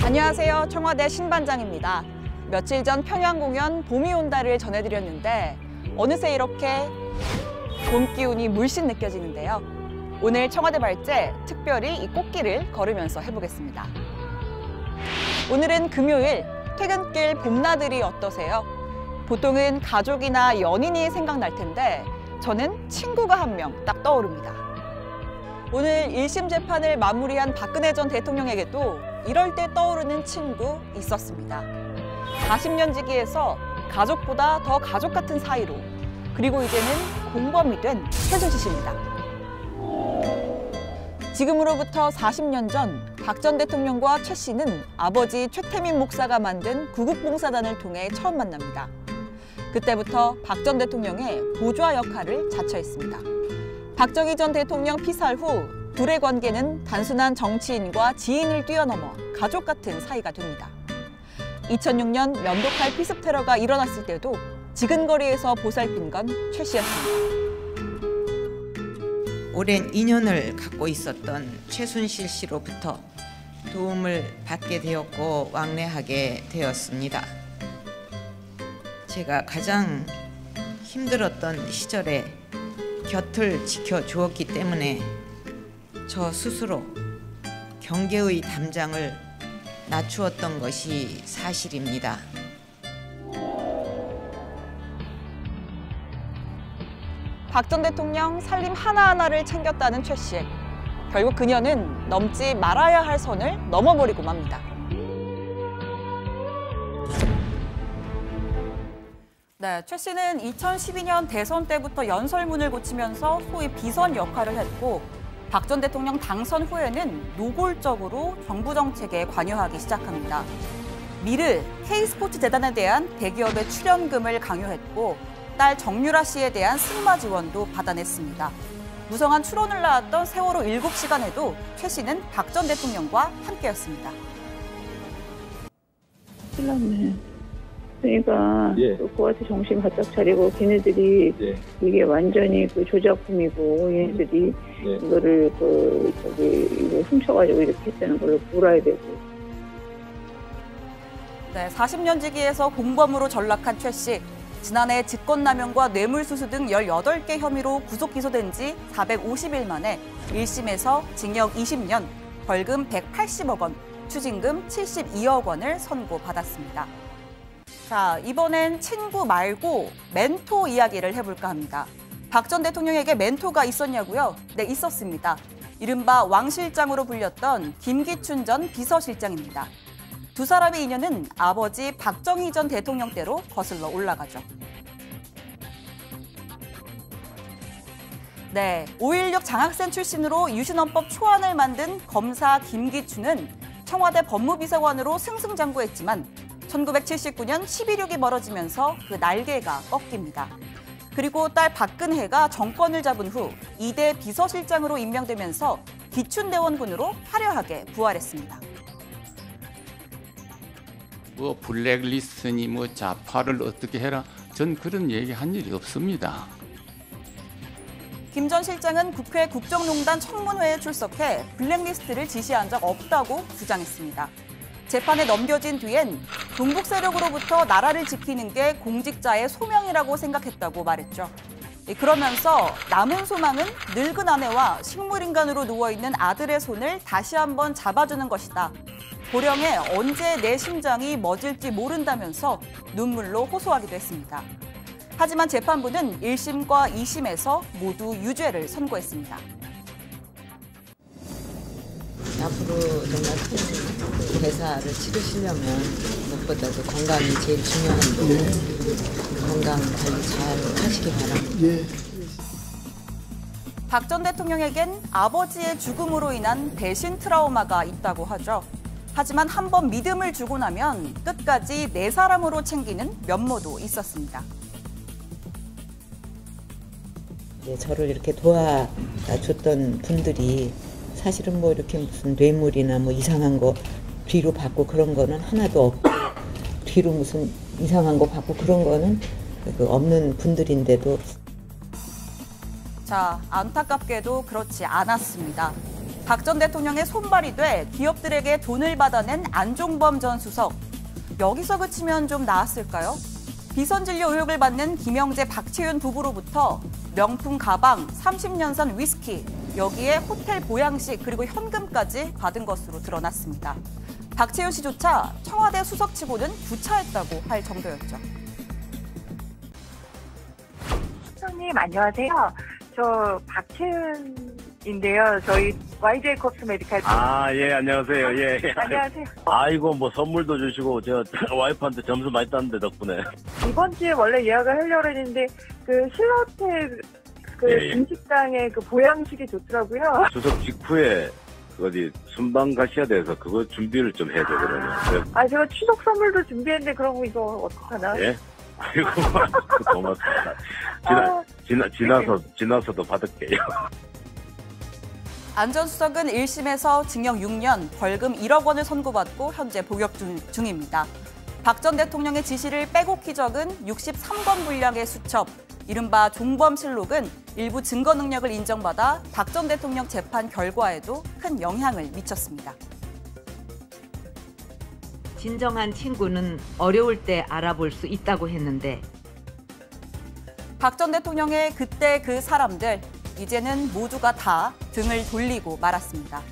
안녕하세요. 청와대 신반장입니다. 며칠 전 평양 공연 봄이 온다를 전해드렸는데 어느새 이렇게 봄 기운이 물씬 느껴지는데요. 오늘 청와대 발제 특별히 이 꽃길을 걸으면서 해보겠습니다. 오늘은 금요일, 퇴근길 봄나들이 어떠세요? 보통은 가족이나 연인이 생각날 텐데 저는 친구가 한 명 딱 떠오릅니다. 오늘 1심 재판을 마무리한 박근혜 전 대통령에게도 이럴 때 떠오르는 친구 있었습니다. 40년 지기에서 가족보다 더 가족 같은 사이로, 그리고 이제는 공범이 된 최순실 씨입니다. 지금으로부터 40년 전 박 전 대통령과 최 씨는 아버지 최태민 목사가 만든 구국봉사단을 통해 처음 만납니다. 그때부터 박 전 대통령의 보좌 역할을 자처했습니다. 박정희 전 대통령 피살 후 둘의 관계는 단순한 정치인과 지인을 뛰어넘어 가족 같은 사이가 됩니다. 2006년 면도칼 피습 테러가 일어났을 때도 지근거리에서 보살핀 건 최 씨였습니다. 오랜 인연을 갖고 있었던 최순실 씨로부터 도움을 받게 되었고 왕래하게 되었습니다. 제가 가장 힘들었던 시절에 곁을 지켜주었기 때문에 저 스스로 경계의 담장을 낮추었던 것이 사실입니다. 박 전 대통령 살림 하나하나를 챙겼다는 최 씨. 결국 그녀는 넘지 말아야 할 선을 넘어버리고 맙니다. 네, 최 씨는 2012년 대선 때부터 연설문을 고치면서 소위 비선 역할을 했고 박 전 대통령 당선 후에는 노골적으로 정부 정책에 관여하기 시작합니다. 미르, K스포츠 재단에 대한 대기업의 출연금을 강요했고 딸 정유라 씨에 대한 승마 지원도 받아냈습니다. 무성한 추론을 낳았던 세월호 7시간에도 최 씨는 박 전 대통령과 함께였습니다. 큰일 났네. 그러니까 예. 그거한테 정신 바짝 차리고 걔네들이 예. 이게 완전히 그 조작품이고 얘네들이 예. 이거를 이거 훔쳐가지고 이렇게 했다는 걸 몰아야 되고. 네, 40년 지기에서 공범으로 전락한 최 씨. 지난해 직권남용과 뇌물수수 등 18개 혐의로 구속 기소된 지 450일 만에 1심에서 징역 20년, 벌금 180억 원, 추징금 72억 원을 선고받았습니다. 자, 이번엔 친구 말고 멘토 이야기를 해볼까 합니다. 박 전 대통령에게 멘토가 있었냐고요? 네, 있었습니다. 이른바 왕 실장으로 불렸던 김기춘 전 비서실장입니다. 두 사람의 인연은 아버지 박정희 전 대통령 때로 거슬러 올라가죠. 네, 5.16 장학생 출신으로 유신헌법 초안을 만든 검사 김기춘은 청와대 법무비서관으로 승승장구했지만 1979년 11.6이 멀어지면서 그 날개가 꺾입니다. 그리고 딸 박근혜가 정권을 잡은 후 2대 비서실장으로 임명되면서 기춘대원군으로 화려하게 부활했습니다. 뭐 블랙리스트니 뭐 좌파를 어떻게 해라, 전 그런 얘기 한 일이 없습니다. 김 전 실장은 국회 국정농단 청문회에 출석해 블랙리스트를 지시한 적 없다고 주장했습니다. 재판에 넘겨진 뒤엔 동북 세력으로부터 나라를 지키는 게 공직자의 소명이라고 생각했다고 말했죠. 그러면서 남은 소망은 늙은 아내와 식물인간으로 누워있는 아들의 손을 다시 한번 잡아주는 것이다. 고령에 언제 내 심장이 멎을지 모른다면서 눈물로 호소하기도 했습니다. 하지만 재판부는 1심과 2심에서 모두 유죄를 선고했습니다. 앞으로 정말 큰 대사를 치르시려면 무엇보다도 건강이 제일 중요한데 건강 관리 잘 하시기 바랍니다. 박 전 대통령에겐 아버지의 죽음으로 인한 배신 트라우마가 있다고 하죠. 하지만 한번 믿음을 주고 나면 끝까지 내 사람으로 챙기는 면모도 있었습니다. 저를 이렇게 도와줬던 분들이 사실은 뭐 이렇게 무슨 뇌물이나 뭐 이상한 거 뒤로 받고 그런 거는 하나도 없고, 뒤로 무슨 이상한 거 받고 그런 거는 그 없는 분들인데도 자, 안타깝게도 그렇지 않았습니다. 박 전 대통령의 손발이 돼 기업들에게 돈을 받아낸 안종범 전 수석. 여기서 그치면 좀 나았을까요? 비선진료 의혹을 받는 김영재, 박채윤 부부로부터 명품 가방, 30년산 위스키, 여기에 호텔 보양식 그리고 현금까지 받은 것으로 드러났습니다. 박채윤 씨조차 청와대 수석치고는 구차했다고 할 정도였죠. 수석님 안녕하세요. 저 박채은인데요. 저희 YJ 콥스 메디칼. 예, 안녕하세요. 예. 안녕하세요. 아이고, 뭐 선물도 주시고, 제가 와이프한테 점수 많이 땄는데, 덕분에. 이번 주에 원래 예약을 하려고 했는데 그 신라호텔 그 예. 음식당의 그 보양식이 좋더라고요. 추석 직후에 어디 순방 가셔야 돼서 그거 준비를 좀 해줘, 그러면. 아 제가 추석 선물도 준비했는데 그럼 이거 어떡하나? 예? 아이고, 고맙습니다. 지나서도 받을게요. 안 전 수석은 1심에서 징역 6년, 벌금 1억 원을 선고받고 현재 복역 중입니다. 박 전 대통령의 지시를 빼곡히 적은 63건 분량의 수첩, 이른바 종범실록은 일부 증거 능력을 인정받아 박 전 대통령 재판 결과에도 큰 영향을 미쳤습니다. 진정한 친구는 어려울 때 알아볼 수 있다고 했는데 박 전 대통령의 그때 그 사람들, 이제는 모두가 다 등을 돌리고 말았습니다.